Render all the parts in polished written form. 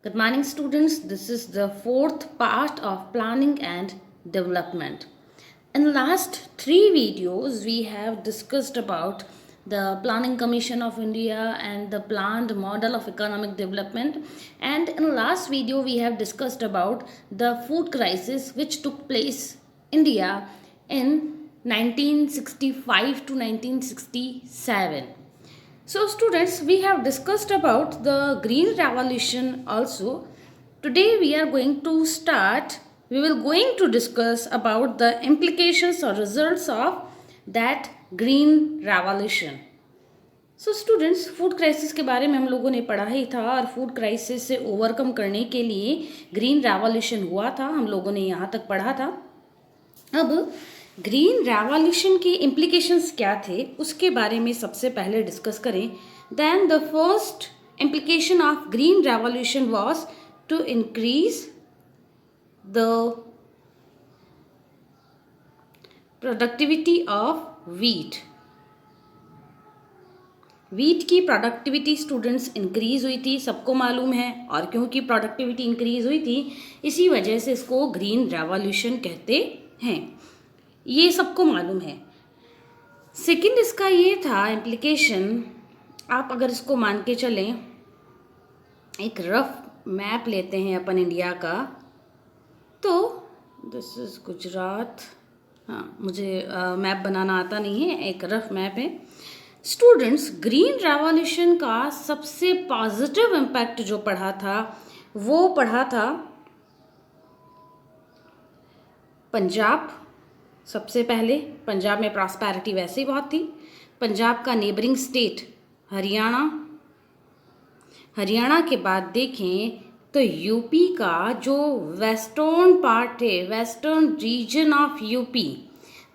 Good morning, students. This is the fourth part of planning and development. In the last three videos, we have discussed about the Planning Commission of India and the planned model of economic development. And in the last video, we have discussed about the food crisis which took place in India in 1965 to 1967. So students, we have discussed about the green revolution also. Today we are going to discuss about the implications or results of that green revolution. So students, food crisis के बारे में हम लोगों ने पढ़ा ही था और food crisis से ओवरकम करने के लिए ग्रीन रेवोल्यूशन हुआ था, हम लोगों ने यहाँ तक पढ़ा था। अब ग्रीन रेवोल्यूशन के इम्प्लीकेशंस क्या थे उसके बारे में सबसे पहले डिस्कस करें। Then the first implication of green revolution was to increase the productivity of wheat की प्रोडक्टिविटी स्टूडेंट्स इंक्रीज हुई थी, सबको मालूम है। और क्योंकि प्रोडक्टिविटी इंक्रीज हुई थी इसी वजह से इसको ग्रीन रेवोल्यूशन कहते हैं, ये सबको मालूम है। सेकंड इसका ये था इम्प्लीकेशन, आप अगर इसको मान के चलें, एक रफ मैप लेते हैं अपन इंडिया का, तो दिस इज गुजरात। हाँ, मुझे मैप बनाना आता नहीं है, एक रफ मैप है। स्टूडेंट्स, ग्रीन रेवोल्यूशन का सबसे पॉजिटिव इम्पैक्ट जो पढ़ा था वो पढ़ा था पंजाब। सबसे पहले पंजाब में प्रॉस्पेरिटी वैसे ही बहुत थी। पंजाब का नेबरिंग स्टेट हरियाणा के बाद देखें तो यूपी का जो वेस्टर्न पार्ट है, वेस्टर्न रीजन ऑफ यूपी,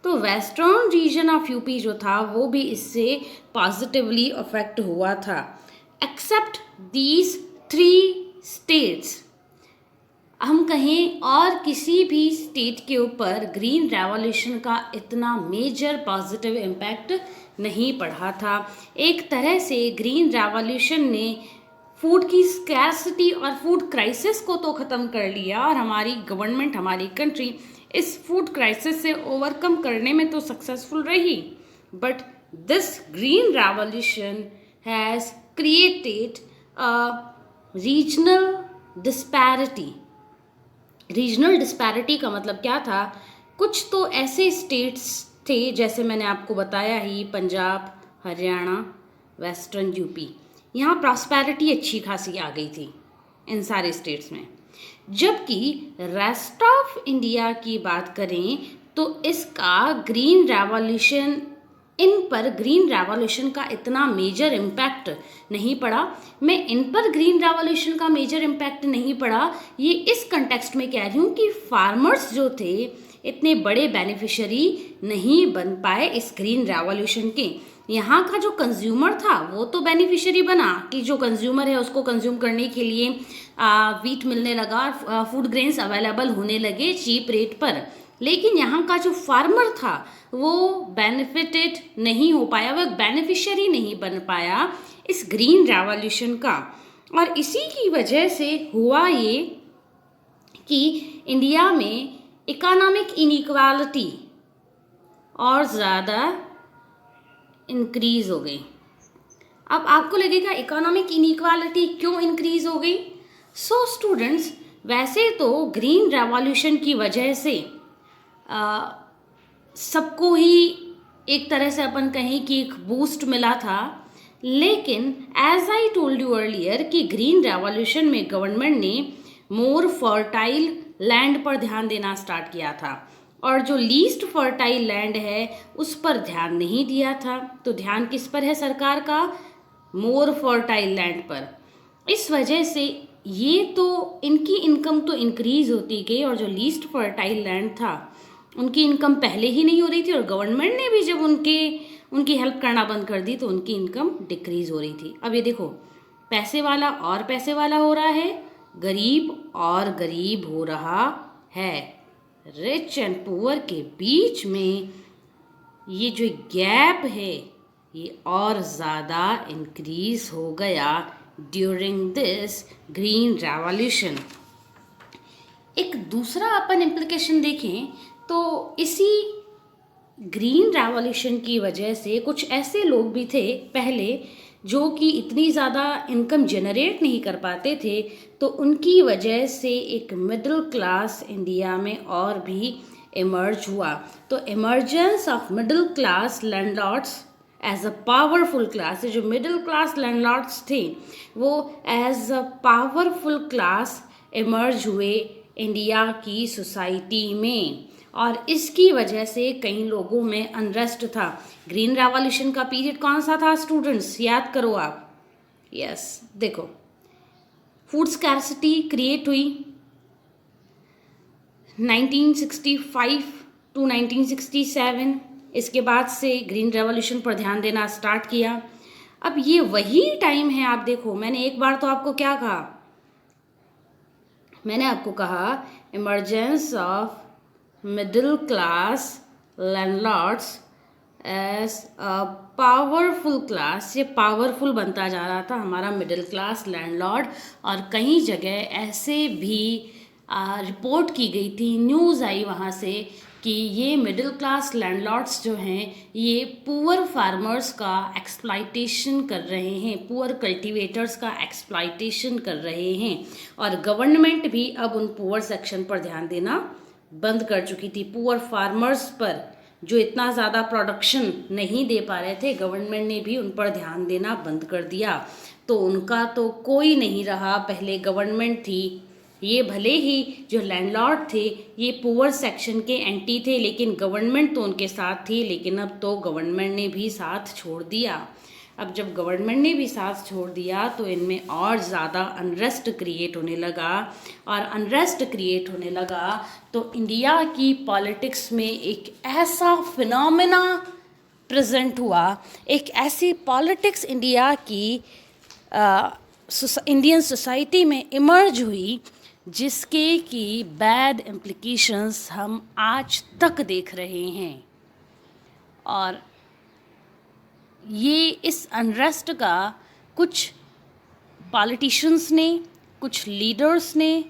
तो वेस्टर्न रीजन ऑफ यूपी जो था वो भी इससे पॉजिटिवली अफेक्ट हुआ था। एक्सेप्ट दीज 3 स्टेट्स, हम कहें और किसी भी स्टेट के ऊपर ग्रीन रेवोल्यूशन का इतना मेजर पॉजिटिव इम्पैक्ट नहीं पड़ा था। एक तरह से ग्रीन रेवोल्यूशन ने फूड की स्कैर्सिटी और फूड क्राइसिस को तो ख़त्म कर लिया, और हमारी गवर्नमेंट, हमारी कंट्री इस फूड क्राइसिस से ओवरकम करने में तो सक्सेसफुल रही। But this green revolution has created a regional disparity. Regional disparity का मतलब क्या था? कुछ तो ऐसे स्टेट्स थे, जैसे मैंने आपको बताया ही, पंजाब, हरियाणा, वेस्टर्न यूपी, यहाँ प्रॉस्पेरिटी अच्छी खासी आ गई थी इन सारे स्टेट्स में। जबकि रेस्ट ऑफ इंडिया की बात करें तो इसका ग्रीन रेवोल्यूशन का इतना मेजर इम्पैक्ट नहीं पड़ा। मैं इन पर ग्रीन रेवोल्यूशन का मेजर इम्पैक्ट नहीं पड़ा, ये इस कंटेक्स्ट में कह रही हूँ कि फार्मर्स जो थे इतने बड़े बेनिफिशियरी नहीं बन पाए इस ग्रीन रेवोल्यूशन के। यहाँ का जो कंज्यूमर था वो तो बेनिफिशियरी बना, कि जो कंज्यूमर है उसको कंज्यूम करने के लिए वीट मिलने लगा, फूड ग्रेन्स अवेलेबल होने लगे चीप रेट पर। लेकिन यहाँ का जो फार्मर था वो बेनिफिटेड नहीं हो पाया, वो एक बेनिफिशियरी नहीं बन पाया इस ग्रीन रेवोल्यूशन का। और इसी की वजह से हुआ ये कि इंडिया में इकोनॉमिक इनइक्वालिटी और ज़्यादा इंक्रीज हो गई। अब आपको लगेगा इकोनॉमिक इनइक्वालिटी क्यों इंक्रीज हो गई? सो स्टूडेंट्स, वैसे तो ग्रीन रेवोल्यूशन की वजह से सबको ही एक तरह से अपन कहें कि एक बूस्ट मिला था, लेकिन as I told you earlier कि ग्रीन रेवोल्यूशन में गवर्नमेंट ने मोर फर्टाइल लैंड पर ध्यान देना स्टार्ट किया था, और जो लीस्ट फर्टाइल लैंड है उस पर ध्यान नहीं दिया था। तो ध्यान किस पर है सरकार का? मोर फर्टाइल लैंड पर। इस वजह से ये तो इनकी इनकम तो इंक्रीज होती गई, और जो लीस्ट फर्टाइल लैंड था उनकी इनकम पहले ही नहीं हो रही थी, और गवर्नमेंट ने भी जब उनकी हेल्प करना बंद कर दी तो उनकी इनकम डिक्रीज हो रही थी। अब ये देखो, पैसे वाला और पैसे वाला हो रहा है, गरीब और गरीब हो रहा है। रिच एंड पुअर के बीच में ये जो गैप है ये और ज़्यादा इंक्रीज हो गया ड्यूरिंग दिस ग्रीन रेवोल्यूशन। एक दूसरा अपन इम्प्लीकेशन देखें तो इसी ग्रीन रेवोल्यूशन की वजह से कुछ ऐसे लोग भी थे पहले जो कि इतनी ज़्यादा इनकम जनरेट नहीं कर पाते थे, तो उनकी वजह से एक मिडिल क्लास इंडिया में और भी इमर्ज हुआ। तो emergence of middle class landlords as a powerful class, जो मिडिल क्लास लैंडलॉर्ड्स थे वो as a powerful class emerge हुए इंडिया की सोसाइटी में, और इसकी वजह से कई लोगों में अनरेस्ट था। ग्रीन रेवोल्यूशन का पीरियड कौन सा था स्टूडेंट्स, याद करो आप। यस, देखो फूड स्कैर्सिटी क्रिएट हुई 1965 टू 1967। इसके बाद से ग्रीन रेवोल्यूशन पर ध्यान देना स्टार्ट किया। अब ये वही टाइम है, आप देखो मैंने एक बार तो आपको क्या कहा, मैंने आपको कहा emergence of middle class landlords as a powerful class. ये पावरफुल बनता जा रहा था हमारा मिडिल क्लास लैंडलॉर्ड, और कई जगह ऐसे भी रिपोर्ट की गई थी, न्यूज़ आई वहाँ से कि ये मिडिल क्लास लैंडलॉर्ड्स जो हैं ये पुअर फार्मर्स का एक्सप्लॉइटेशन कर रहे हैं, पुअर कल्टीवेटर्स का एक्सप्लॉइटेशन कर रहे हैं, और गवर्नमेंट भी अब उन पुअर सेक्शन पर ध्यान देना बंद कर चुकी थी। पुअर फार्मर्स पर जो इतना ज़्यादा प्रोडक्शन नहीं दे पा रहे थे, गवर्नमेंट ने भी उन पर ध्यान देना बंद कर दिया। तो उनका तो कोई नहीं रहा, पहले गवर्नमेंट थी। ये भले ही जो लैंडलॉर्ड थे ये पुअर सेक्शन के एंटी थे, लेकिन गवर्नमेंट तो उनके साथ थी। लेकिन अब तो गवर्नमेंट ने भी साथ छोड़ दिया। अब जब गवर्नमेंट ने भी साथ छोड़ दिया तो इनमें और ज़्यादा अनरेस्ट क्रिएट होने लगा, और अनरेस्ट क्रिएट होने लगा तो इंडिया की पॉलिटिक्स में एक ऐसा फिनोमेना प्रेजेंट हुआ, एक ऐसी पॉलिटिक्स इंडिया की इंडियन सोसाइटी में इमर्ज हुई जिसके की बैड इम्प्लिकेशंस हम आज तक देख रहे हैं। और ये इस अनरेस्ट का कुछ पॉलिटिशियंस ने, कुछ लीडर्स ने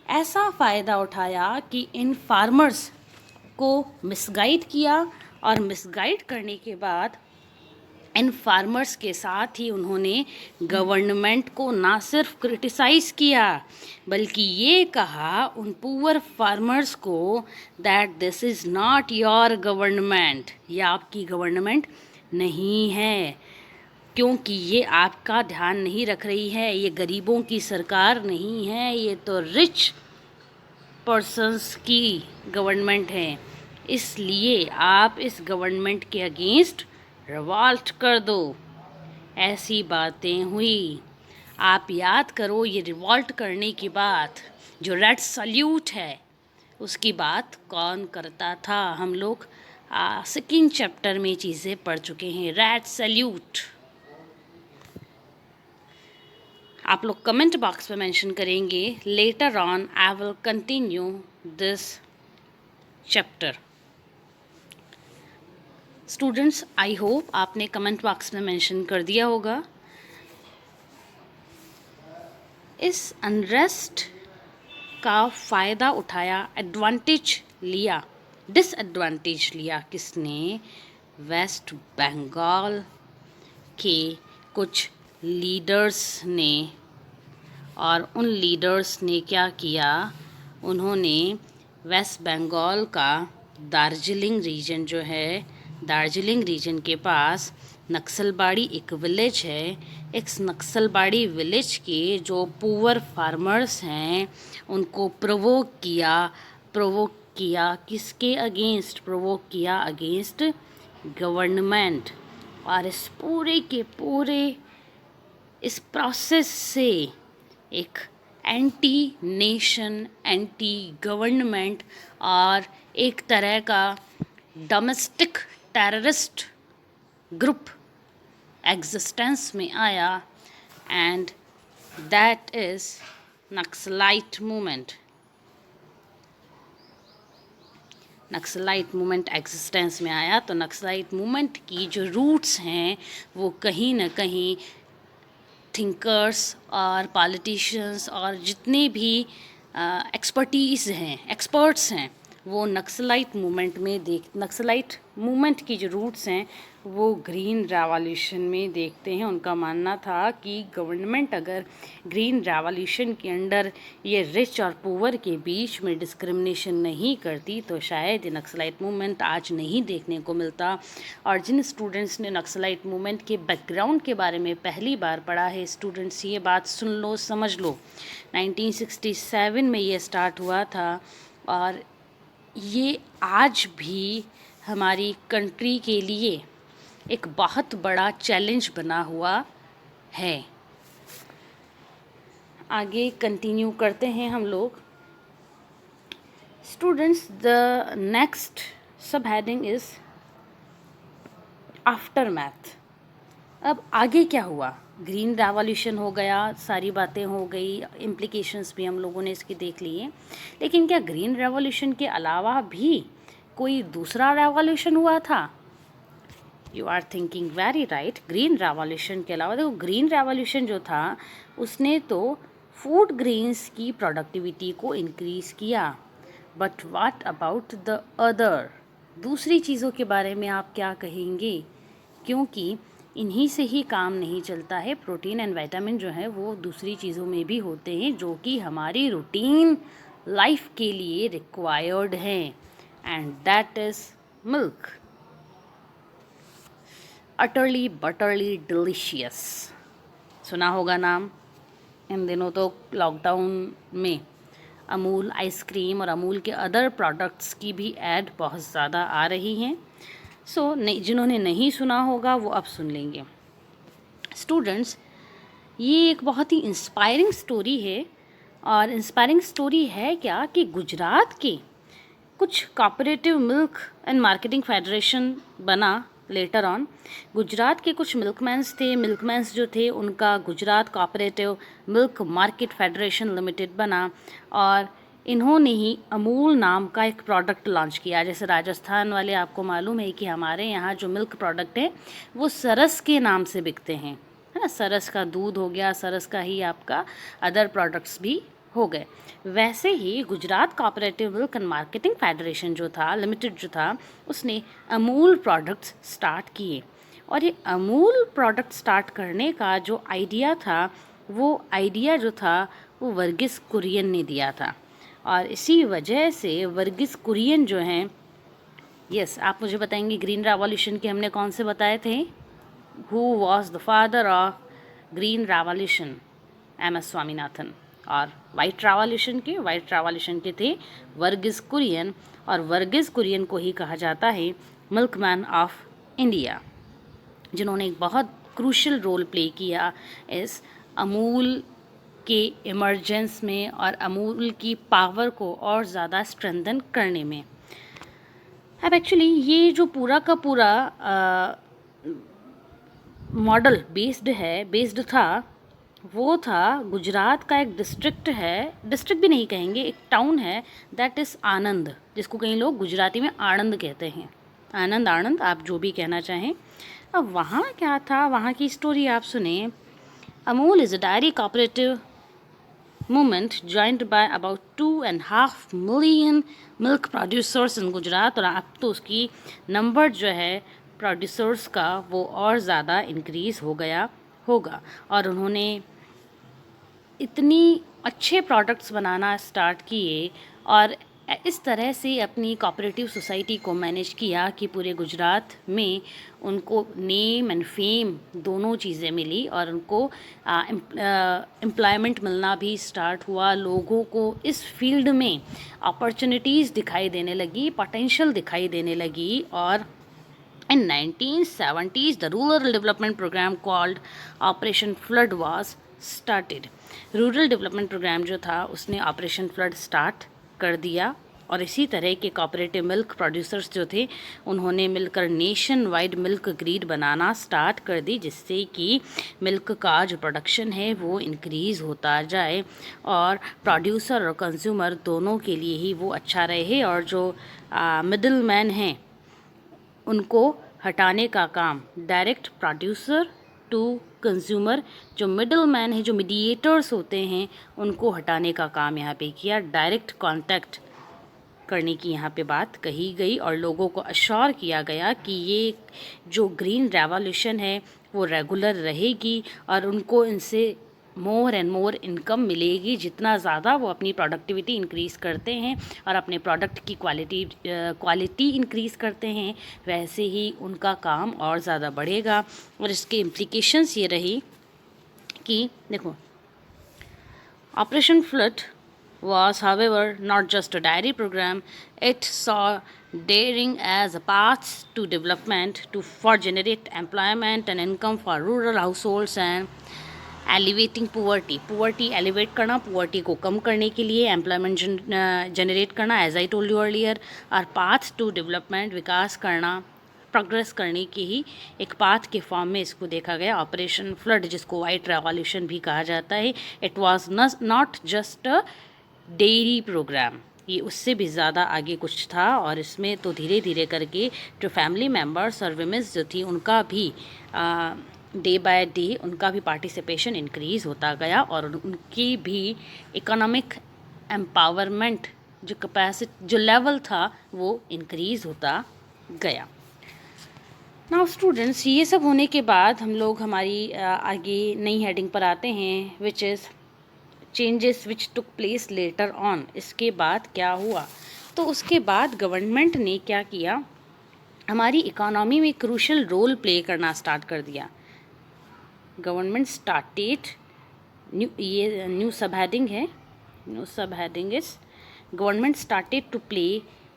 ऐसा फ़ायदा उठाया कि इन फार्मर्स को मिसगाइड किया, और मिसगाइड करने के बाद इन फार्मर्स के साथ ही उन्होंने गवर्नमेंट को ना सिर्फ क्रिटिसाइज़ किया बल्कि ये कहा उन पुअर फार्मर्स को that this is not your government, ये आपकी गवर्नमेंट नहीं है, क्योंकि ये आपका ध्यान नहीं रख रही है, ये गरीबों की सरकार नहीं है, ये तो रिच पर्सन्स की गवर्नमेंट है। इसलिए आप इस गवर्नमेंट के अगेंस्ट रिवॉल्ट कर दो। ऐसी बातें हुई। आप याद करो ये रिवॉल्ट करने की बात, जो रेड सल्यूट है उसकी बात कौन करता था। हम लोग सेकंड चैप्टर में चीज़ें पढ़ चुके हैं, रेड सल्यूट। आप लोग कमेंट बॉक्स में मेंशन करेंगे। Later on I will continue this chapter. Students, I hope आपने कमेंट बॉक्स में मेंशन कर दिया होगा। इस अनरेस्ट का फ़ायदा उठाया, एडवांटेज लिया, डिसएडवांटेज लिया किसने? वेस्ट बंगाल के कुछ लीडर्स ने। और उन लीडर्स ने क्या किया? उन्होंने वेस्ट बंगाल का दार्जिलिंग रीजन जो है, दार्जिलिंग रीजन के पास नक्सलबाड़ी एक विलेज है, इस नक्सलबाड़ी विलेज के जो पुअर फार्मर्स हैं उनको प्रोवोक किया किसके अगेंस्ट? प्रोवोक किया अगेंस्ट गवर्नमेंट। और इस पूरे के पूरे इस प्रोसेस से एक एंटी नेशन, एंटी गवर्नमेंट और एक तरह का डोमेस्टिक टेररिस्ट ग्रुप एग्जिस्टेंस में आया, and that is naxalite movement. Naxalite movement existence में आया। तो नक्सलाइट मूवमेंट की जो रूट्स हैं वो कहीं ना कहीं थिंकर्स और पॉलिटिशियंस और जितने भी एक्सपर्ट्स हैं वो नक्सलाइट मूवमेंट की जो रूट्स हैं वो ग्रीन रेवोल्यूशन में देखते हैं। उनका मानना था कि गवर्नमेंट अगर ग्रीन रेवोल्यूशन के अंडर ये रिच और पुअर के बीच में डिस्क्रिमिनेशन नहीं करती तो शायद ये नक्सलाइट मूवमेंट आज नहीं देखने को मिलता। और जिन स्टूडेंट्स ने नक्सलाइट मूवमेंट के बैकग्राउंड के बारे में पहली बार पढ़ा है, स्टूडेंट्स ये बात सुन लो, समझ लो, 1967 में ये स्टार्ट हुआ था और ये आज भी हमारी कंट्री के लिए एक बहुत बड़ा चैलेंज बना हुआ है। आगे कंटिन्यू करते हैं हम लोग। स्टूडेंट्स, द नेक्स्ट सब हेडिंग इज आफ्टर मैथ। अब आगे क्या हुआ? ग्रीन रेवोल्यूशन हो गया, सारी बातें हो गई, इम्प्लीकेशंस भी हम लोगों ने इसकी देख लिए, लेकिन क्या ग्रीन रेवोल्यूशन के अलावा भी कोई दूसरा रेवोल्यूशन हुआ था? You are thinking very right. Green revolution के अलावा देखो, ग्रीन रेवोल्यूशन जो था उसने तो फूड ग्रेन्स की प्रोडक्टिविटी को इंक्रीज़ किया, but what about the other? दूसरी चीज़ों के बारे में आप क्या कहेंगे? क्योंकि इन्हीं से ही काम नहीं चलता है, प्रोटीन एंड विटामिन जो है वो दूसरी चीज़ों में भी होते हैं जो कि हमारी रूटीन लाइफ के लिए रिक्वायर्ड हैं, and that is milk. Utterly butterly delicious, सुना होगा नाम। इन दिनों तो लॉकडाउन में अमूल आइसक्रीम और अमूल के अदर प्रोडक्ट्स की भी ऐड बहुत ज़्यादा आ रही हैं। सो जिन्होंने नहीं सुना होगा वो अब सुन लेंगे। स्टूडेंट्स, ये एक बहुत ही इंस्पायरिंग स्टोरी है। और इंस्पायरिंग स्टोरी है क्या कि गुजरात के कुछ cooperative milk and marketing federation बना लेटर ऑन। गुजरात के कुछ मिल्कमैन्स थे, मिल्कमैन्स जो थे उनका Gujarat cooperative milk market federation limited बना और इन्होंने ही अमूल नाम का एक प्रोडक्ट लॉन्च किया। जैसे राजस्थान वाले, आपको मालूम है कि हमारे यहाँ जो मिल्क प्रोडक्ट है वो सरस के नाम से बिकते हैं, है ना। सरस का दूध हो गया, सरस का ही आपका अदर प्रोडक्ट्स भी हो गए। वैसे ही Gujarat cooperative milk and marketing federation जो था लिमिटेड जो था, उसने अमूल प्रोडक्ट्स स्टार्ट किए। और ये अमूल प्रोडक्ट स्टार्ट करने का जो आइडिया था वो वर्गीस कुरियन ने दिया था। और इसी वजह से वर्गीस कुरियन जो हैं, यस, आप मुझे बताएंगे ग्रीन रेवोल्यूशन के हमने कौन से बताए थे? Who was the father of green revolution? M S. Swaminathan. और वाइट रेवोल्यूशन के थे वर्गीस कुरियन। और वर्गीस कुरियन को ही कहा जाता है मिल्कमैन ऑफ इंडिया, जिन्होंने एक बहुत क्रूशियल रोल प्ले किया इस अमूल के इमरजेंस में और अमूल की पावर को और ज़्यादा स्ट्रेंथन करने में। अब एक्चुअली ये जो पूरा का पूरा मॉडल बेस्ड था, वो था गुजरात का एक डिस्ट्रिक्ट भी नहीं कहेंगे, एक टाउन है, दैट इज़ आनंद, जिसको कई लोग गुजराती में आणंद कहते हैं। आनंद, आप जो भी कहना चाहें। अब वहाँ क्या था, वहाँ की स्टोरी आप सुने। Amul is a diary cooperative movement joined by about 2.5 million milk producers in Gujarat. और अब तो उसकी नंबर जो है प्रोड्यूसर्स का वो और ज़्यादा इंक्रीज़ हो गया होगा। और उन्होंने इतनी अच्छे प्रोडक्ट्स बनाना स्टार्ट किए और इस तरह से अपनी कोऑपरेटिव सोसाइटी को मैनेज किया कि पूरे गुजरात में उनको नेम एंड फेम दोनों चीज़ें मिली और उनको एम्प्लॉयमेंट मिलना भी स्टार्ट हुआ। लोगों को इस फील्ड में अपॉर्चुनिटीज़ दिखाई देने लगी, पोटेंशियल दिखाई देने लगी। और in 1970s the rural development programme called Operation Flood was started. Rural development programme जो था उसने ऑपरेशन फ्लड स्टार्ट कर दिया। और इसी तरह के कोऑपरेटिव मिल्क प्रोड्यूसर्स जो थे उन्होंने मिलकर नेशन वाइड मिल्क ग्रिड बनाना स्टार्ट कर दी, जिससे कि मिल्क का जो प्रोडक्शन है वो इंक्रीज़ होता जाए और प्रोड्यूसर और कंज्यूमर दोनों के लिए ही वो अच्छा रहे। और जो मिडिल मैन हैं उनको हटाने का काम डायरेक्ट प्रोड्यूसर टू कंज्यूमर, जो मिडल मैन है, जो मीडिएटर्स होते हैं, उनको हटाने का काम यहाँ पे किया। डायरेक्ट कांटेक्ट करने की यहाँ पे बात कही गई और लोगों को अश्योर किया गया कि ये जो ग्रीन रेवोल्यूशन है वो रेगुलर रहेगी और उनको इनसे मोर एंड मोर इनकम मिलेगी। जितना ज़्यादा वो अपनी प्रोडक्टिविटी इंक्रीज़ करते हैं और अपने प्रोडक्ट की क्वालिटी इंक्रीज़ करते हैं, वैसे ही उनका काम और ज़्यादा बढ़ेगा। और इसके इम्प्लिकेशंस ये रही कि देखो, operation flood was, however, not just a dairy program. It saw dairying as a path to development for generate employment and income for rural households and elevating poverty elevate करना, पुअर्टी को कम करने के लिए एम्प्लॉयमेंट जनरेट करना, as I told you earlier, और path to development, विकास करना, प्रोग्रेस करने की ही एक पाथ के फॉर्म में इसको देखा गया। ऑपरेशन फ्लड, जिसको वाइट रेवोल्यूशन भी कहा जाता है, it was not just a dairy programme, ये उससे भी ज़्यादा आगे कुछ था। और इसमें तो धीरे धीरे करके जो फैमिली मेम्बर्स और विमेंस जो थी, उनका भी डे बाय डे उनका भी पार्टिसिपेशन इंक्रीज़ होता गया और उनकी भी इकोनॉमिक एम्पावरमेंट जो कैपेसिटी, जो लेवल था, वो इंक्रीज़ होता गया। नाउ स्टूडेंट्स, ये सब होने के बाद हम लोग हमारी आगे नई हेडिंग पर आते हैं, which is changes which took place later on. इसके बाद क्या हुआ? तो उसके बाद गवर्नमेंट ने क्या किया, हमारी इकोनॉमी में क्रूशल रोल प्ले करना स्टार्ट कर दिया। Government started new sub heading है, new sub heading is government started to play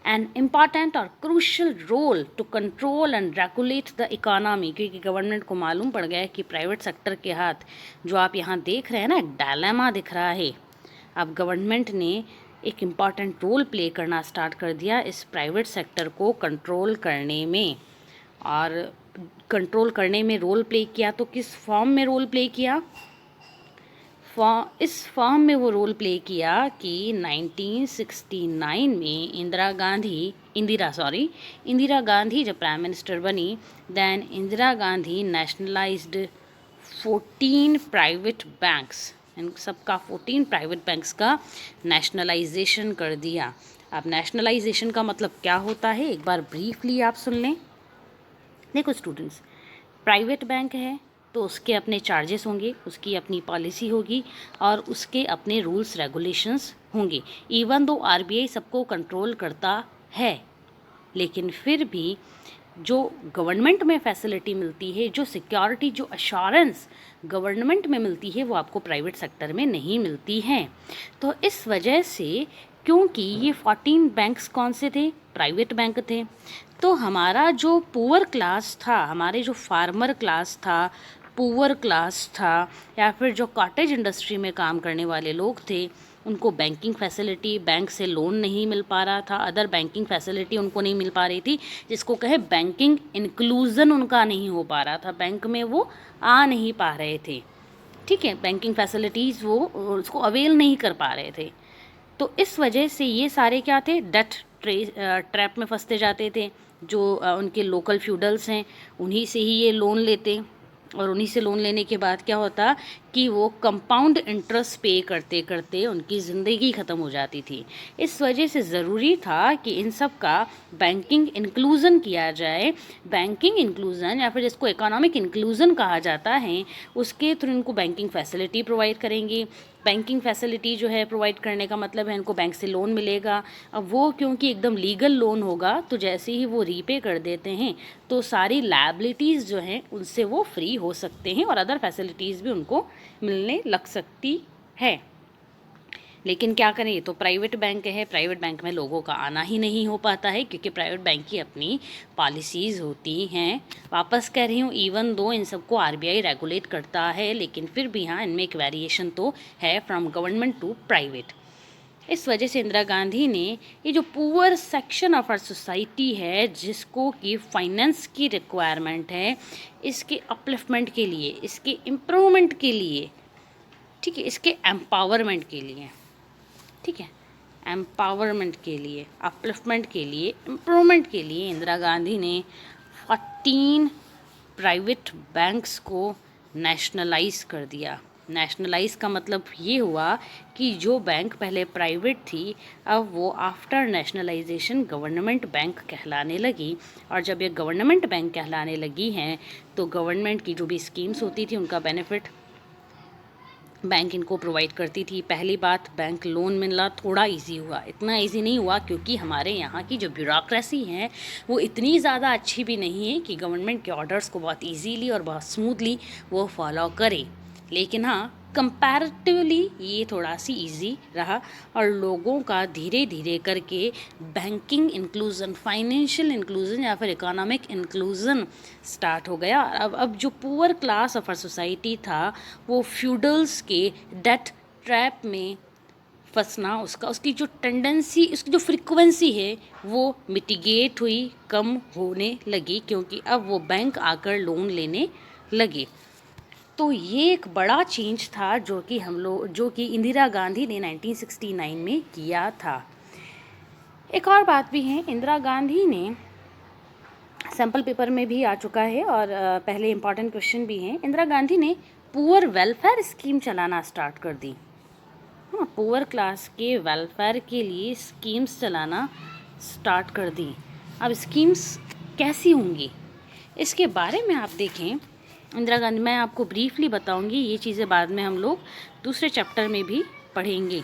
an important और crucial role to control and regulate the economy. क्योंकि गवर्नमेंट को मालूम पड़ गया कि प्राइवेट सेक्टर के हाथ, जो आप यहाँ देख रहे हैं ना, एक डायलेमा दिख रहा है। अब गवर्नमेंट ने एक इम्पॉर्टेंट रोल प्ले करना स्टार्ट कर दिया इस प्राइवेट सेक्टर को कंट्रोल करने में। और कंट्रोल करने में रोल प्ले किया तो किस फॉर्म में रोल प्ले किया? इस फॉर्म में वो रोल प्ले किया कि 1969 में इंदिरा गांधी जब प्राइम मिनिस्टर बनी, then Indira Gandhi nationalised 14 private banks, इन सबका 14 प्राइवेट बैंक्स का नेशनलाइजेशन कर दिया। अब नेशनलाइजेशन का मतलब क्या होता है, एक बार ब्रीफली आप सुन लें। देखो स्टूडेंट्स, प्राइवेट बैंक है तो उसके अपने चार्जेस होंगे, उसकी अपनी पॉलिसी होगी और उसके अपने रूल्स रेगुलेशंस होंगे। इवन दो आरबीआई सबको कंट्रोल करता है, लेकिन फिर भी जो गवर्नमेंट में फैसिलिटी मिलती है, जो सिक्योरिटी, जो अश्योरेंस गवर्नमेंट में मिलती है, वो आपको प्राइवेट सेक्टर में नहीं मिलती हैं। तो इस वजह से, क्योंकि ये 14 बैंक्स कौन से थे? प्राइवेट बैंक थे। तो हमारा जो पुअर क्लास था, हमारे जो फार्मर क्लास था, पुअर क्लास था, या फिर जो कॉटेज इंडस्ट्री में काम करने वाले लोग थे, उनको बैंकिंग फैसिलिटी, बैंक से लोन नहीं मिल पा रहा था, अदर बैंकिंग फैसिलिटी उनको नहीं मिल पा रही थी, जिसको कहे बैंकिंग इंक्लूज़न उनका नहीं हो पा रहा था, बैंक में वो आ नहीं पा रहे थे। ठीक है, बैंकिंग फैसिलिटीज़ वो उसको अवेल नहीं कर पा रहे थे। तो इस वजह से ये सारे क्या थे, डेट ट्रैप में फंसते जाते थे। जो उनके लोकल फ्यूडल्स हैं, उन्हीं से ही ये लोन लेते, और उन्हीं से लोन लेने के बाद क्या होता कि वो कंपाउंड इंटरेस्ट पे करते करते उनकी ज़िंदगी ख़त्म हो जाती थी। इस वजह से ज़रूरी था कि इन सब का बैंकिंग इंक्लूज़न किया जाए। बैंकिंग इंक्लूज़न, या फिर जिसको इकोनॉमिक इंक्लूज़न कहा जाता है, उसके थ्रू इनको बैंकिंग फैसिलिटी प्रोवाइड करेंगे। बैंकिंग फैसिलिटी जो है प्रोवाइड करने का मतलब है इनको बैंक से लोन मिलेगा। अब वो क्योंकि एकदम लीगल लोन होगा, तो जैसे ही वो रीपे कर देते हैं तो सारी लायबिलिटीज़ जो हैं उनसे वो फ्री हो सकते हैं और अदर फैसिलिटीज़ भी उनको मिलने लग सकती है। लेकिन क्या करें, ये तो प्राइवेट बैंक है, प्राइवेट बैंक में लोगों का आना ही नहीं हो पाता है, क्योंकि प्राइवेट बैंक की अपनी पॉलिसीज़ होती हैं। वापस कह रही हूँ, इवन दो इन सबको आरबीआई रेगुलेट करता है, लेकिन फिर भी हाँ, इनमें एक वेरिएशन तो है फ्रॉम गवर्नमेंट टू प्राइवेट। इस वजह से इंदिरा गांधी ने ये जो poor section of our society है, जिसको कि फाइनेंस की रिक्वायरमेंट है, इसके अपलिफ्टमेंट के लिए, इसके इम्प्रूवमेंट के लिए, ठीक है, इसके एम्पावरमेंट के लिए, ठीक है, एम्पावरमेंट के लिए, अपलिफ्टमेंट के लिए, इम्प्रूवमेंट के लिए इंदिरा गांधी ने 14 प्राइवेट बैंक्स को नेशनलाइज कर दिया। नेशनलाइज का मतलब ये हुआ कि जो बैंक पहले प्राइवेट थी अब वो आफ्टर नेशनलाइजेशन गवर्नमेंट बैंक कहलाने लगी। और जब ये गवर्नमेंट बैंक कहलाने लगी हैं तो गवर्नमेंट की जो भी स्कीम्स होती थी उनका बेनिफिट बैंक इनको प्रोवाइड करती थी। पहली बात, बैंक लोन मिलना थोड़ा इजी हुआ। इतना इजी नहीं हुआ क्योंकि हमारे यहाँ की जो ब्यूरोक्रेसी है वो इतनी ज़्यादा अच्छी भी नहीं है कि गवर्नमेंट के ऑर्डर्स को बहुत इजीली और बहुत स्मूथली वो फॉलो करे। लेकिन हाँ, कंपैरेटिवली ये थोड़ा सी इजी रहा और लोगों का धीरे धीरे करके बैंकिंग इंक्लूजन, फाइनेंशियल इंक्लूजन या फिर इकोनॉमिक इंक्लूजन स्टार्ट हो गया। अब जो poor class of our society था वो फ्यूडल्स के डेट ट्रैप में फंसना, उसकी जो टेंडेंसी, उसकी जो फ्रीक्वेंसी है वो मिटिगेट हुई, कम होने लगी क्योंकि अब वो बैंक आकर लोन लेने लगे। तो ये एक बड़ा चेंज था जो कि इंदिरा गांधी ने 1969 में किया था। एक और बात भी है, इंदिरा गांधी ने सैम्पल पेपर में भी आ चुका है और पहले इम्पॉर्टेंट क्वेश्चन भी हैं। इंदिरा गांधी ने पुअर वेलफेयर स्कीम चलाना स्टार्ट कर दी। हाँ, पुअर क्लास के वेलफेयर के लिए स्कीम्स चलाना स्टार्ट कर दी। अब स्कीम्स कैसी होंगी इसके बारे में आप देखें। इंदिरा गांधी, मैं आपको ब्रीफली बताऊंगी, ये चीज़ें बाद में हम लोग दूसरे चैप्टर में भी पढ़ेंगे।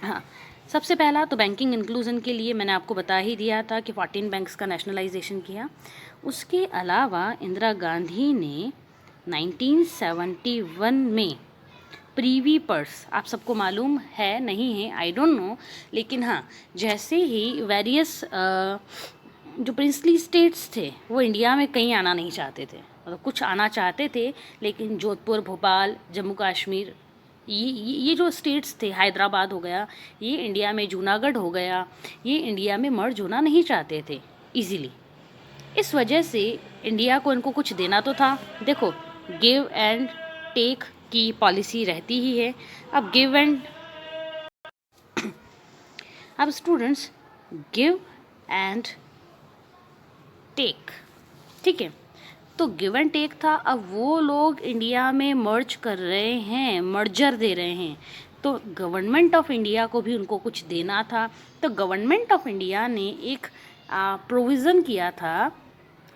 हाँ, सबसे पहला तो बैंकिंग इंक्लूजन के लिए मैंने आपको बता ही दिया था कि 14 बैंक्स का नेशनलाइजेशन किया। उसके अलावा इंदिरा गांधी ने 1971 में प्रीवी पर्स, आप सबको मालूम है नहीं है, आई डोंट नो, लेकिन हाँ, जैसे ही वेरियस जो प्रिंसली स्टेट्स थे वो इंडिया में कहीं आना नहीं चाहते थे, मतलब कुछ आना चाहते थे लेकिन जोधपुर, भोपाल, जम्मू कश्मीर, ये जो स्टेट्स थे, हैदराबाद हो गया, ये इंडिया में, जूनागढ़ हो गया, ये इंडिया में मर्ज होना नहीं चाहते थे इजीली। इस वजह से इंडिया को इनको कुछ देना तो था। देखो, गिव एंड टेक की पॉलिसी रहती ही है। अब गिव एंड अब स्टूडेंट्स, गिव एंड टेक, ठीक है, तो गिव एंड टेक था। अब वो लोग इंडिया में मर्ज कर रहे हैं, मर्जर दे रहे हैं, तो गवर्नमेंट ऑफ इंडिया को भी उनको कुछ देना था। तो गवर्नमेंट ऑफ इंडिया ने एक प्रोविज़न किया था,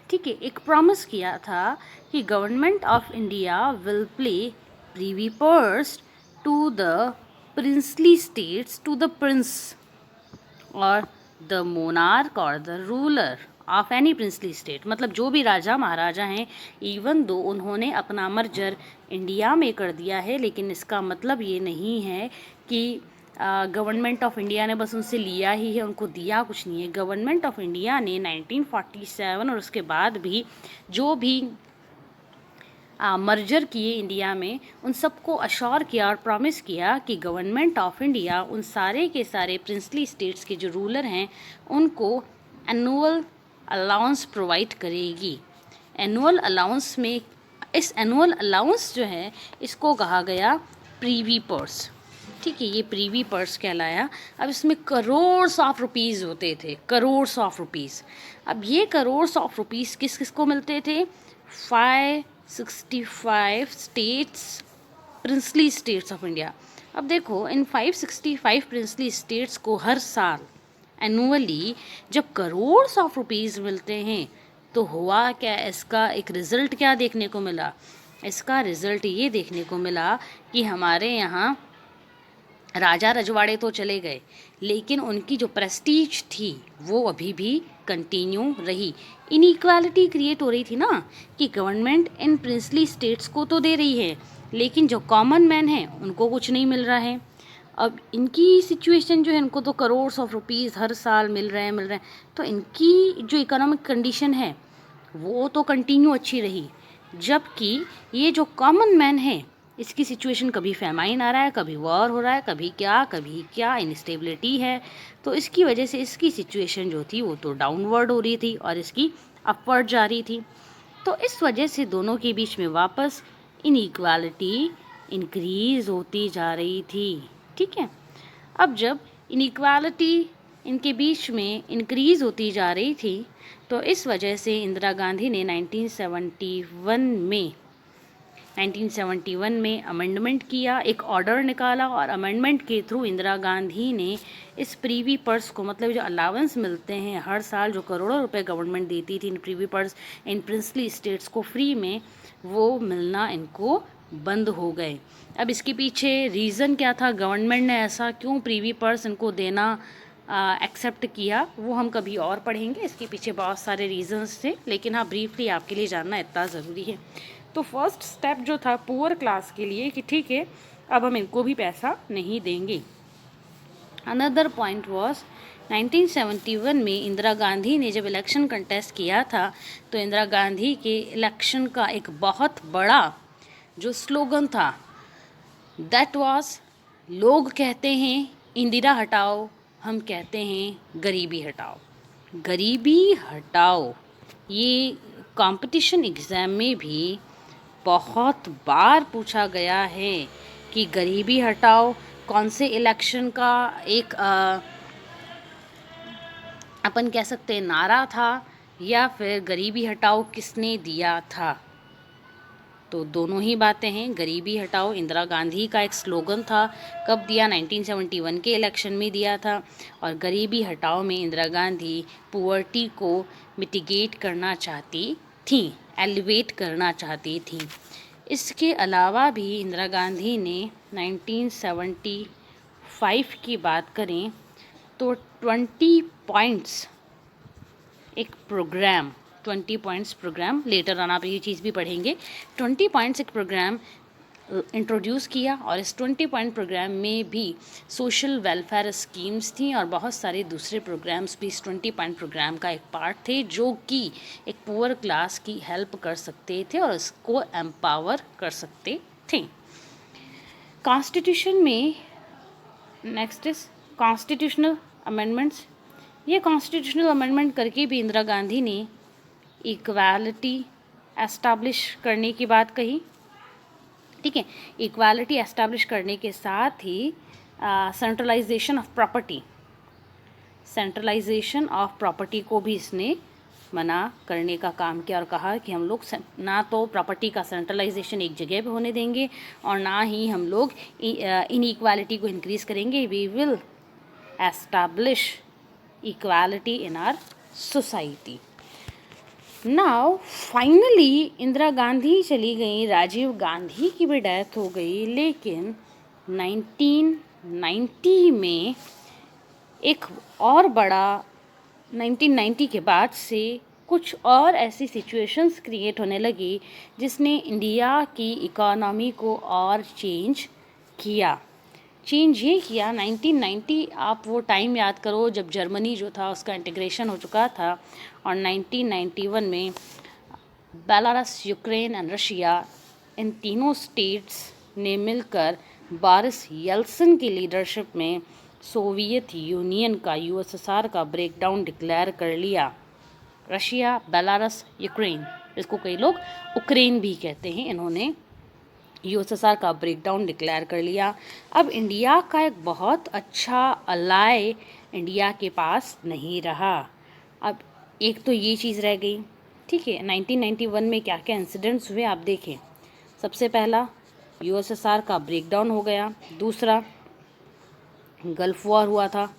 ठीक है, एक प्रॉमिस किया था कि government of India will play privy purse to the princely states, to the prince और द मोनार्क और the ruler of any princely state. मतलब जो भी राजा महाराजा हैं, इवन दो उन्होंने अपना मर्जर इंडिया में कर दिया है, लेकिन इसका मतलब ये नहीं है कि गवर्नमेंट ऑफ इंडिया ने बस उनसे लिया ही है, उनको दिया कुछ नहीं है। गवर्नमेंट ऑफ इंडिया ने 1947 और उसके बाद भी जो भी मर्जर किए इंडिया में, उन सबको अश्योर किया और प्रॉमिस किया कि गवर्नमेंट ऑफ इंडिया उन सारे के सारे प्रिंसली स्टेट्स के जो रूलर हैं उनको एनुअल अलाउंस प्रोवाइड करेगी। एनुअल अलाउंस में, इस एनुअल अलाउंस जो है इसको कहा गया प्रीवी पर्स, ठीक है, ये प्रीवी पर्स कहलाया। अब इसमें करोड़्स ऑफ रुपीज़ होते थे, करोड़्स ऑफ रुपीज़। अब ये करोड़्स ऑफ रुपीज़ किस किस को मिलते थे? 565 states, princely states of India. अब देखो, इन 565 प्रिंसली स्टेट्स को हर साल एनुअली जब करोड़्स ऑफ रुपीज़ मिलते हैं तो हुआ क्या, इसका एक रिज़ल्ट क्या देखने को मिला? इसका रिज़ल्ट ये देखने को मिला कि हमारे यहाँ राजा रजवाड़े तो चले गए लेकिन उनकी जो प्रेस्टीज थी वो अभी भी कंटिन्यू रही। इनइक्वालिटी क्रिएट हो रही थी ना, कि गवर्नमेंट इन प्रिंसली स्टेट्स को तो दे रही है लेकिन जो कॉमन मैन है उनको कुछ नहीं मिल रहा है। अब इनकी सिचुएशन जो है, इनको तो करोड़्स ऑफ रुपीज़ हर साल मिल रहे हैं, तो इनकी जो इकोनॉमिक कंडीशन है वो तो कंटिन्यू अच्छी रही, जबकि ये जो कॉमन मैन है इसकी सिचुएशन, कभी फेमाइन आ रहा है, कभी वॉर हो रहा है, कभी क्या इनस्टेबिलिटी है, तो इसकी वजह से इसकी सिचुएशन जो थी वो तो डाउनवर्ड हो रही थी और इसकी अपवर्ड जा रही थी। तो इस वजह से दोनों के बीच में वापस इनइक्वालिटी इंक्रीज़ होती जा रही थी, ठीक है। अब जब इनइक्वालिटी इनके बीच में इंक्रीज़ होती जा रही थी तो इस वजह से इंदिरा गांधी ने 1971 में 1971 में अमेंडमेंट किया, एक ऑर्डर निकाला और अमेंडमेंट के थ्रू इंदिरा गांधी ने इस प्रीवी पर्स को, मतलब जो अलावेंस मिलते हैं हर साल, जो करोड़ों रुपए गवर्नमेंट देती थी इन प्रीवी पर्स इन प्रिंसली स्टेट्स को फ्री में, वो मिलना इनको बंद हो गए। अब इसके पीछे रीज़न क्या था, गवर्नमेंट ने ऐसा क्यों प्रीवी पर्स इनको देना एक्सेप्ट किया, वो हम कभी और पढ़ेंगे। इसके पीछे बहुत सारे रीजंस थे, लेकिन हाँ ब्रीफली आपके लिए जानना इतना ज़रूरी है। तो फर्स्ट स्टेप जो था पुअर क्लास के लिए कि ठीक है अब हम इनको भी पैसा नहीं देंगे। अनदर पॉइंट वॉज 1971 में इंदिरा गांधी ने जब इलेक्शन कंटेस्ट किया था तो इंदिरा गांधी के इलेक्शन का एक बहुत बड़ा जो स्लोगन था दैट वाज, लोग कहते हैं इंदिरा हटाओ, हम कहते हैं गरीबी हटाओ। गरीबी हटाओ ये कंपटीशन एग्ज़ाम में भी बहुत बार पूछा गया है कि गरीबी हटाओ कौन से इलेक्शन का एक अपन कह सकते हैं नारा था, या फिर गरीबी हटाओ किसने दिया था। तो दोनों ही बातें हैं। गरीबी हटाओ इंदिरा गांधी का एक स्लोगन था, कब दिया, 1971 के इलेक्शन में दिया था। और गरीबी हटाओ में इंदिरा गांधी पुअर्टी को मिटिगेट करना चाहती थी, एलिवेट करना चाहती थी। इसके अलावा भी इंदिरा गांधी ने 1975 की बात करें तो 20 पॉइंट्स एक programme, 20 points programme, later on आप ये चीज़ भी पढ़ेंगे, 20 पॉइंट्स एक प्रोग्राम इंट्रोड्यूस किया। और इस 20 पॉइंट प्रोग्राम में भी सोशल वेलफेयर स्कीम्स थी और बहुत सारे दूसरे प्रोग्राम्स भी इस 20 पॉइंट प्रोग्राम का एक पार्ट थे, जो कि एक पुअर क्लास की हेल्प कर सकते थे और इसको एम्पावर कर सकते थे। कॉन्स्टिट्यूशन में नेक्स्ट इज कॉन्स्टिट्यूशनल अमेंडमेंट्स। ये कॉन्स्टिट्यूशनल अमेंडमेंट करके भी इंदिरा गांधी ने इक्वालिटी एस्टैब्लिश करने की बात कही। ठीक है, इक्वालिटी एस्टैब्लिश करने के साथ ही centralisation of property, centralisation of property को भी इसने मना करने का काम किया और कहा कि हम लोग ना तो प्रॉपर्टी का सेंट्रलाइजेशन एक जगह पे होने देंगे और ना ही हम लोग इनइक्वालिटी को इंक्रीज़ करेंगे। We will establish equality in our society. Now finally Indira Gandhi चली गई, राजीव गांधी की भी डेथ हो गई, लेकिन 1990 में एक और बड़ा, 1990 के बाद से कुछ और ऐसी सिचुएशंस क्रिएट होने लगी जिसने इंडिया की इकोनॉमी को और चेंज किया। चेंज ये किया 1990, आप वो टाइम याद करो जब जर्मनी जो था उसका इंटीग्रेशन हो चुका था और 1991 में बेलारस, यूक्रेन एंड रशिया, इन तीनों स्टेट्स ने मिलकर बोरिस येल्सिन की लीडरशिप में सोवियत यूनियन का, यूएसएसआर का ब्रेकडाउन डिक्लेयर कर लिया। रशिया, बेलारस, यूक्रेन, इसको कई लोग उक्रेन भी कहते हैं, इन्होंने यूएसएसआर का ब्रेकडाउन डिक्लेयर कर लिया। अब इंडिया का एक बहुत अच्छा अलाय इंडिया के पास नहीं रहा। अब एक तो ये चीज़ रह गई। ठीक है, 1991 में क्या क्या इंसिडेंट्स हुए आप देखें। सबसे पहला यूएसएसआर का ब्रेकडाउन हो गया। दूसरा गल्फ़ वॉर हुआ था,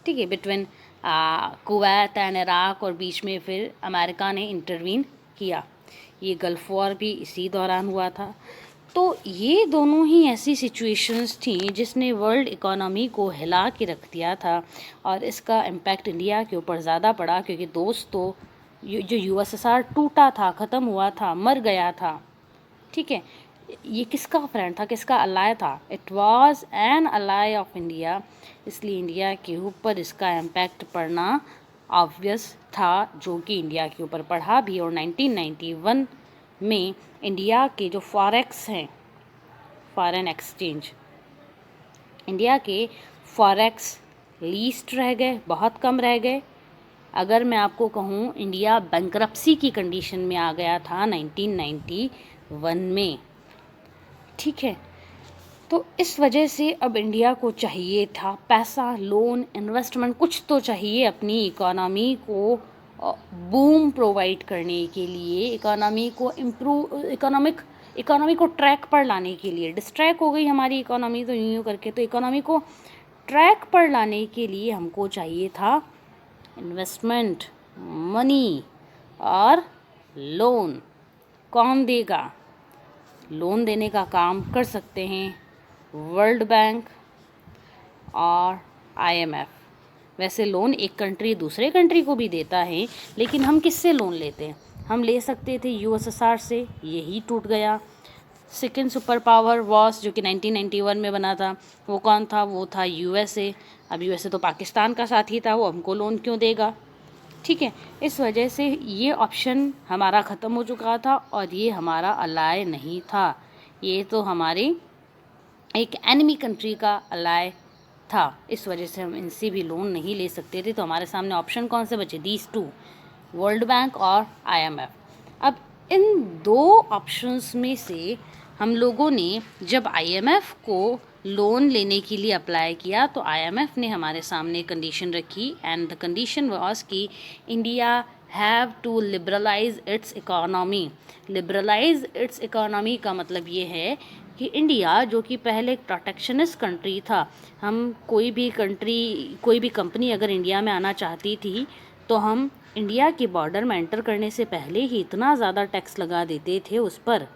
ठीक है, बिटवीन कुवैत एंड इराक, और बीच में फिर अमेरिका ने इंटरवीन किया। ये गल्फ़ वॉर भी इसी दौरान हुआ था। तो ये दोनों ही ऐसी सिचुएशंस थी जिसने वर्ल्ड इकोनॉमी को हिला के रख दिया था और इसका इम्पैक्ट इंडिया के ऊपर ज़्यादा पड़ा, क्योंकि दोस्तों जो यूएसएसआर टूटा था, ख़त्म हुआ था, मर गया था, ठीक है, ये किसका फ्रेंड था, किसका अलाय था? It was an ally of India. इसलिए इंडिया के ऊपर इसका इम्पैक्ट पड़ना ऑब्वियस था, जो कि इंडिया के ऊपर पड़ा भी। और 1991 में इंडिया के जो फॉरेक्स हैं, फॉरेन एक्सचेंज, इंडिया के फॉरेक्स लीस्ट रह गए, बहुत कम रह गए। अगर मैं आपको कहूँ इंडिया बैंकरप्सी की कंडीशन में आ गया था 1991 में, ठीक है। तो इस वजह से अब इंडिया को चाहिए था पैसा, लोन, इन्वेस्टमेंट, कुछ तो चाहिए अपनी इकोनॉमी को बूम प्रोवाइड करने के लिए, इकोनॉमी को इम्प्रूव, इकोनॉमी को ट्रैक पर लाने के लिए, डिस्ट्रैक हो गई हमारी इकोनॉमी तो यूँ करके, तो इकोनॉमी को ट्रैक पर लाने के लिए हमको चाहिए था इन्वेस्टमेंट, मनी और लोन। कौन देगा? लोन देने का काम कर सकते हैं वर्ल्ड बैंक और IMF। वैसे लोन एक कंट्री दूसरे कंट्री को भी देता है, लेकिन हम किससे लोन लेते हैं? हम ले सकते थे USSR से, यही टूट गया। सेकेंड सुपर पावर वॉस जो कि 1991 में बना था, वो कौन था? वो था USA। अब USA तो पाकिस्तान का साथी था, वो हमको लोन क्यों देगा? ठीक है, इस वजह से ये ऑप्शन हमारा ख़त्म हो चुका था और ये हमारा अलाय नहीं था, ये तो हमारे एक एनिमी कंट्री का अलाय था। इस वजह से हम इनसे भी लोन नहीं ले सकते थे। तो हमारे सामने ऑप्शन कौन से बचे? दीज टू, वर्ल्ड बैंक और IMF। अब इन दो ऑप्शंस में से हम लोगों ने जब IMF को लोन लेने के लिए अप्लाई किया तो IMF ने हमारे सामने कंडीशन रखी, एंड द कंडीशन वाज कि India have to liberalise its economy. Liberalise its economy का मतलब ये है कि इंडिया जो कि पहले एक प्रोटेक्शनिस्ट कंट्री था, हम कोई भी कंपनी अगर इंडिया में आना चाहती थी तो हम इंडिया के बॉर्डर में एंटर करने से पहले ही इतना ज़्यादा टैक्स लगा देते थे उस पर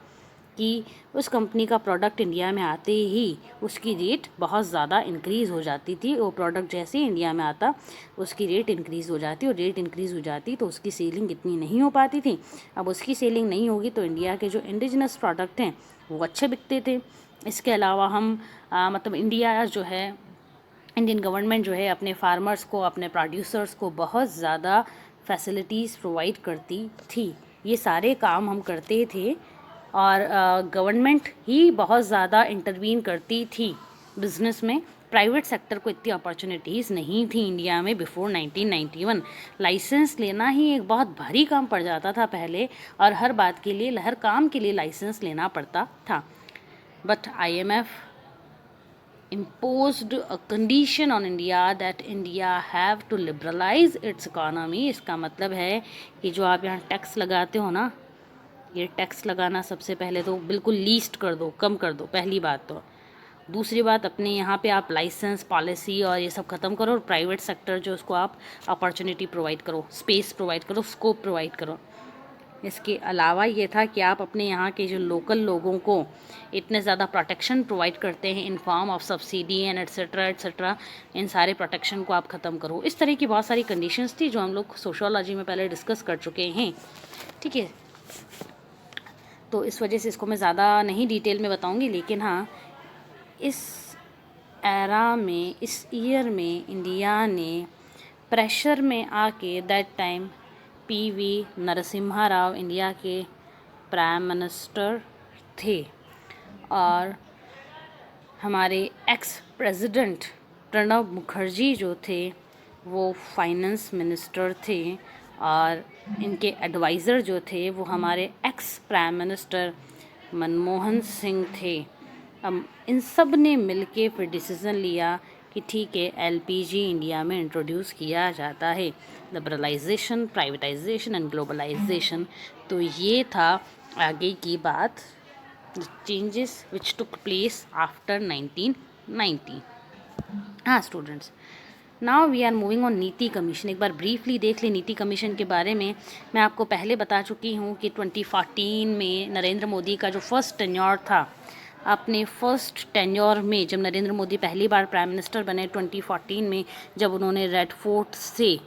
कि उस कंपनी का प्रोडक्ट इंडिया में आते ही उसकी रेट बहुत ज़्यादा इंक्रीज़ हो जाती थी। वो प्रोडक्ट जैसे ही इंडिया में आता उसकी रेट इंक्रीज़ हो जाती, और रेट इंक्रीज़ हो जाती तो उसकी सेलिंग इतनी नहीं हो पाती थी। अब उसकी सेलिंग नहीं होगी तो इंडिया के जो इंडिजिनस प्रोडक्ट हैं वो अच्छे बिकते थे। इसके अलावा हम मतलब इंडिया जो है, इंडियन गवर्नमेंट जो है अपने फार्मर्स को, अपने प्रोड्यूसर्स को बहुत ज़्यादा फैसिलिटीज़ प्रोवाइड करती थी। ये सारे काम हम करते थे और गवर्नमेंट ही बहुत ज़्यादा इंटरवीन करती थी बिज़नेस में। प्राइवेट सेक्टर को इतनी अपॉर्चुनिटीज़ नहीं थी इंडिया में बिफोर 1991। लाइसेंस लेना ही एक बहुत भारी काम पड़ जाता था पहले, और हर बात के लिए, हर काम के लिए लाइसेंस लेना पड़ता था। But IMF imposed a condition on India that India have to liberalize its economy। इसका मतलब है कि जो आप यहाँ टैक्स लगाते हो ना, ये टैक्स लगाना सबसे पहले तो बिल्कुल लीस्ट कर दो, कम कर दो, पहली बात तो। दूसरी बात, अपने यहाँ पे आप लाइसेंस, पॉलिसी और ये सब ख़त्म करो, और प्राइवेट सेक्टर जो उसको आप अपॉर्चुनिटी प्रोवाइड करो, स्पेस प्रोवाइड करो, स्कोप प्रोवाइड करो। इसके अलावा ये था कि आप अपने यहाँ के जो लोकल लोगों को इतने ज़्यादा प्रोटेक्शन प्रोवाइड करते हैं in form of subsidy and etcetera etcetera, इन सारे प्रोटेक्शन को आप ख़त्म करो। इस तरह की बहुत सारी कंडीशंस थी जो हम लोग सोशियोलॉजी में पहले डिस्कस कर चुके हैं। ठीक है, तो इस वजह से इसको मैं ज़्यादा नहीं डिटेल में बताऊंगी, लेकिन हाँ, इस एरा में, इस ईयर में इंडिया ने प्रेशर में आके, that time PV Narasimha Rao India के प्राइम मिनिस्टर थे, और हमारे एक्स प्रेसिडेंट प्रणब मुखर्जी जो थे वो फाइनेंस मिनिस्टर थे, और इनके एडवाइज़र जो थे वो हमारे ex prime minister Manmohan Singh थे। अब इन सब ने मिलके फिर डिसीज़न लिया कि ठीक है, LPG इंडिया में इंट्रोड्यूस किया जाता है, लिबरलाइजेशन, प्राइवेटाइजेशन एंड ग्लोबलाइजेशन। तो ये था आगे की बात, changes which took place after 1990। हाँ students, now we are moving on NITI commission. एक बार ब्रीफली देख ले नीति कमीशन के बारे में। मैं आपको पहले बता चुकी हूँ कि 2014 में नरेंद्र मोदी का जो फर्स्ट टेन्योर था, अपने फर्स्ट टेन्योर में जब नरेंद्र मोदी पहली बार प्राइम मिनिस्टर बने 2014 में, जब उन्होंने रेड फोर्ट से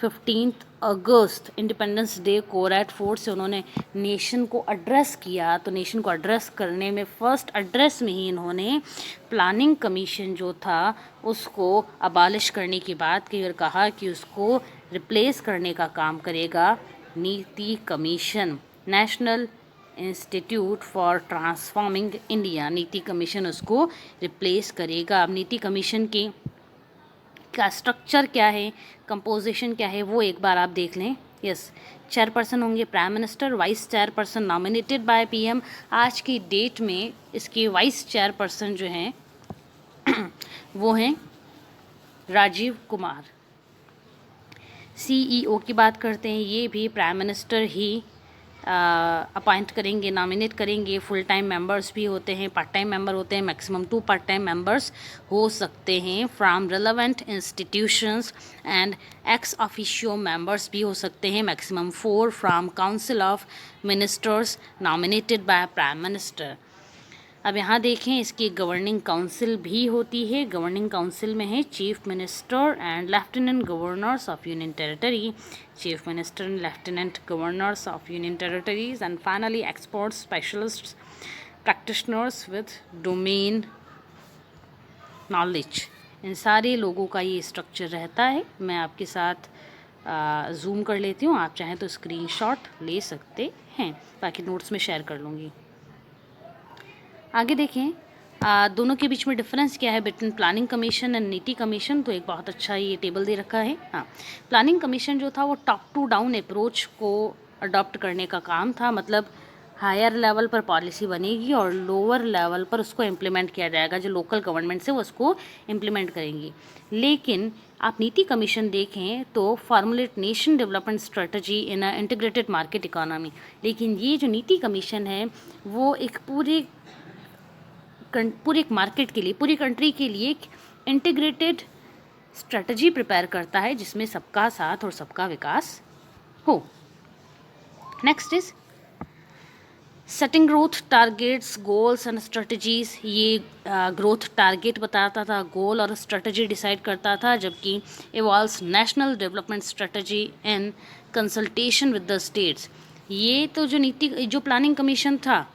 15 अगस्त इंडिपेंडेंस डे को रेड फोर्ट से उन्होंने नेशन को एड्रेस किया, तो नेशन को एड्रेस करने में फर्स्ट एड्रेस में ही इन्होंने प्लानिंग कमीशन जो था उसको अबालिश करने की बात की और कहा कि उसको रिप्लेस करने का काम करेगा नीति commission, national institute for transforming India. नीति कमीशन उसको रिप्लेस करेगा। अब नीति कमीशन की का स्ट्रक्चर क्या है, कंपोजिशन क्या है, वो एक बार आप देख लें। यस, चेयरपर्सन होंगे prime minister, vice chairperson nominated by PM। आज की डेट में इसके वाइस चेयरपर्सन जो हैं वो हैं राजीव कुमार। CEO की बात करते हैं, ये भी प्राइम मिनिस्टर ही अपॉइंट करेंगे, नॉमिनेट करेंगे। फुल टाइम मेंबर्स भी होते हैं, पार्ट टाइम मेंबर होते हैं, मैक्सिमम 2 पार्ट टाइम मेंबर्स हो सकते हैं from relevant institutions, and ex officio members भी हो सकते हैं, maximum 4 from council of ministers nominated by prime minister. अब यहाँ देखें, इसकी गवर्निंग काउंसिल भी होती है। गवर्निंग काउंसिल में है chief minister and lieutenant governors of union territory, chief minister and lieutenant governors of union territories, and finally experts, specialists, practitioners with domain knowledge. इन सारे लोगों का ये स्ट्रक्चर रहता है। मैं आपके साथ जूम कर लेती हूँ, आप चाहें तो स्क्रीनशॉट ले सकते हैं, बाकी नोट्स में शेयर कर लूँगी। आगे देखें, दोनों के बीच में डिफरेंस क्या है बिटवीन प्लानिंग कमीशन एंड नीति कमीशन। तो एक बहुत अच्छा ये टेबल दे रखा है। हाँ, प्लानिंग कमीशन जो था वो टॉप टू डाउन अप्रोच को अडॉप्ट करने का काम था, मतलब हायर लेवल पर पॉलिसी बनेगी और लोअर लेवल पर उसको इम्प्लीमेंट किया जाएगा। जो लोकल गवर्नमेंट से वो उसको इम्प्लीमेंट करेंगी। लेकिन आप नीति कमीशन देखें तो formulate nation development strategy in a integrated market economy. लेकिन ये जो नीति कमीशन है वो एक पूरे एक मार्केट के लिए, पूरी कंट्री के लिए एक इंटीग्रेटेड स्ट्रेटजी प्रिपेयर करता है जिसमें सबका साथ और सबका विकास हो। Next is setting growth targets, goals and strategies. ये ग्रोथ टारगेट बताता था, गोल और स्ट्रेटजी डिसाइड करता था, जबकि evolves national development strategy in consultation with the states. ये तो जो प्लानिंग कमीशन था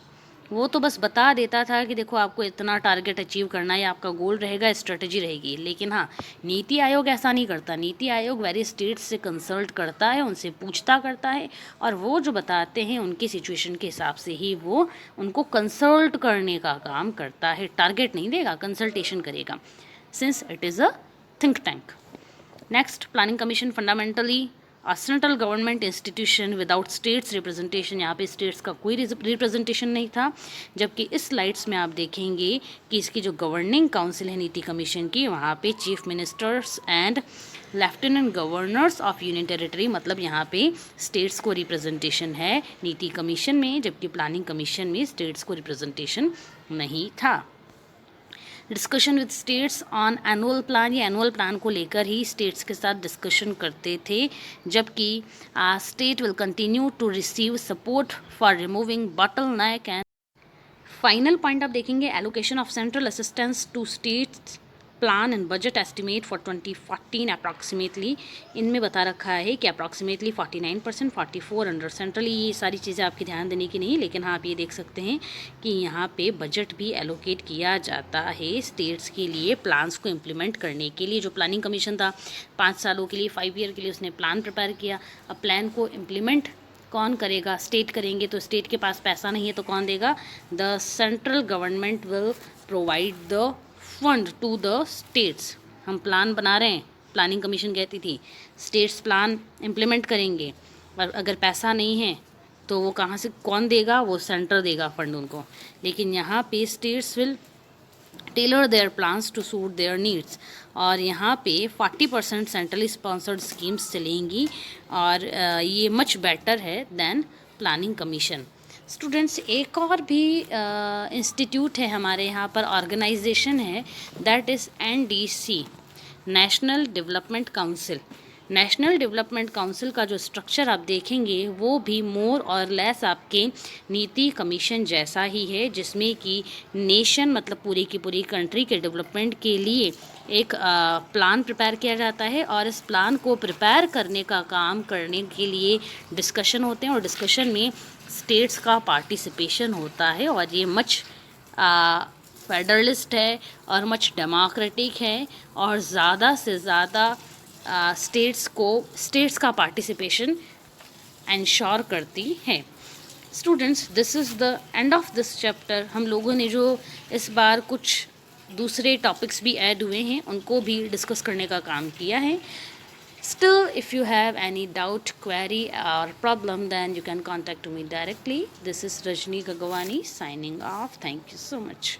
वो तो बस बता देता था कि देखो आपको इतना टारगेट अचीव करना है, आपका गोल रहेगा, स्ट्रेटजी रहेगी। लेकिन हाँ, नीति आयोग ऐसा नहीं करता। नीति आयोग वेरियस स्टेट्स से कंसल्ट करता है, उनसे पूछता करता है, और वो जो बताते हैं उनकी सिचुएशन के हिसाब से ही वो उनको कंसल्ट करने का काम करता है। टारगेट नहीं देगा, कंसल्टेशन करेगा, since it is a think tank. Next, planning commission fundamentally central government institution without states representation. यहाँ पे स्टेट्स का कोई रिप्रेजेंटेशन नहीं था, जबकि इस स्लाइड्स में आप देखेंगे कि इसकी जो गवर्निंग काउंसिल है नीति कमीशन की, वहाँ पे chief ministers and lieutenant governors of union territory, मतलब यहाँ पे स्टेट्स को रिप्रेजेंटेशन है नीति कमीशन में, जबकि प्लानिंग कमीशन में स्टेट्स को रिप्रेजेंटेशन नहीं था। Discussion with states on annual plan, ये एनुअल प्लान को लेकर ही स्टेट्स के साथ डिस्कशन करते थे, जबकि state will continue to receive support for removing bottleneck. And final point आप देखेंगे, allocation of central assistance to states plan and budget estimate for 2014 approximately. इनमें बता रखा है कि अप्रॉक्सीमेटली 49%, 44 अंडर सेंट्रली। ये सारी चीज़ें आपकी ध्यान देने की नहीं, लेकिन हाँ आप ये देख सकते हैं कि यहाँ पे बजट भी एलोकेट किया जाता है स्टेट्स के लिए प्लान्स को इम्प्लीमेंट करने के लिए। जो प्लानिंग कमीशन था 5 सालों के लिए, 5 ईयर के लिए उसने प्लान प्रिपेयर किया। अब प्लान को इम्प्लीमेंट कौन करेगा? स्टेट करेंगे। तो स्टेट के पास पैसा नहीं है तो कौन देगा? The central government will provide the fund to the states. हम प्लान बना रहे हैं, प्लानिंग कमीशन कहती थी स्टेट्स प्लान इम्प्लीमेंट करेंगे, पर अगर पैसा नहीं है तो वो कहाँ से, कौन देगा? वो सेंटर देगा फंड उनको। लेकिन यहाँ पे states will tailor their plans to suit their needs, और यहाँ पे 40% सेंट्रली स्पॉन्सर्ड स्कीम्स चलेंगी, और ये मच बेटर है दैन प्लानिंग कमीशन। स्टूडेंट्स, एक और भी इंस्टीट्यूट है हमारे यहाँ पर, ऑर्गेनाइजेशन है, that is NDC, national development council. National development council का जो स्ट्रक्चर आप देखेंगे वो भी मोर और लेस आपके नीति कमीशन जैसा ही है, जिसमें कि नेशन मतलब पूरी की पूरी कंट्री के डेवलपमेंट के लिए एक प्लान प्रिपेयर किया जाता है, और इस प्लान को प्रिपेयर करने का काम करने के लिए डिस्कशन होते हैं, और डिस्कशन में स्टेट्स का पार्टिसिपेशन होता है, और ये मच फेडरलिस्ट है और मच डेमोक्रेटिक है, और ज़्यादा से ज़्यादा स्टेट्स का पार्टिसिपेशन इंश्योर करती है। Students, this is the end of this chapter. हम लोगों ने जो इस बार कुछ दूसरे टॉपिक्स भी ऐड हुए हैं उनको भी डिस्कस करने का काम किया है। Still, if you have any doubt, query or problem, then you can contact me directly. This is Rajni Gagwani signing off. Thank you so much.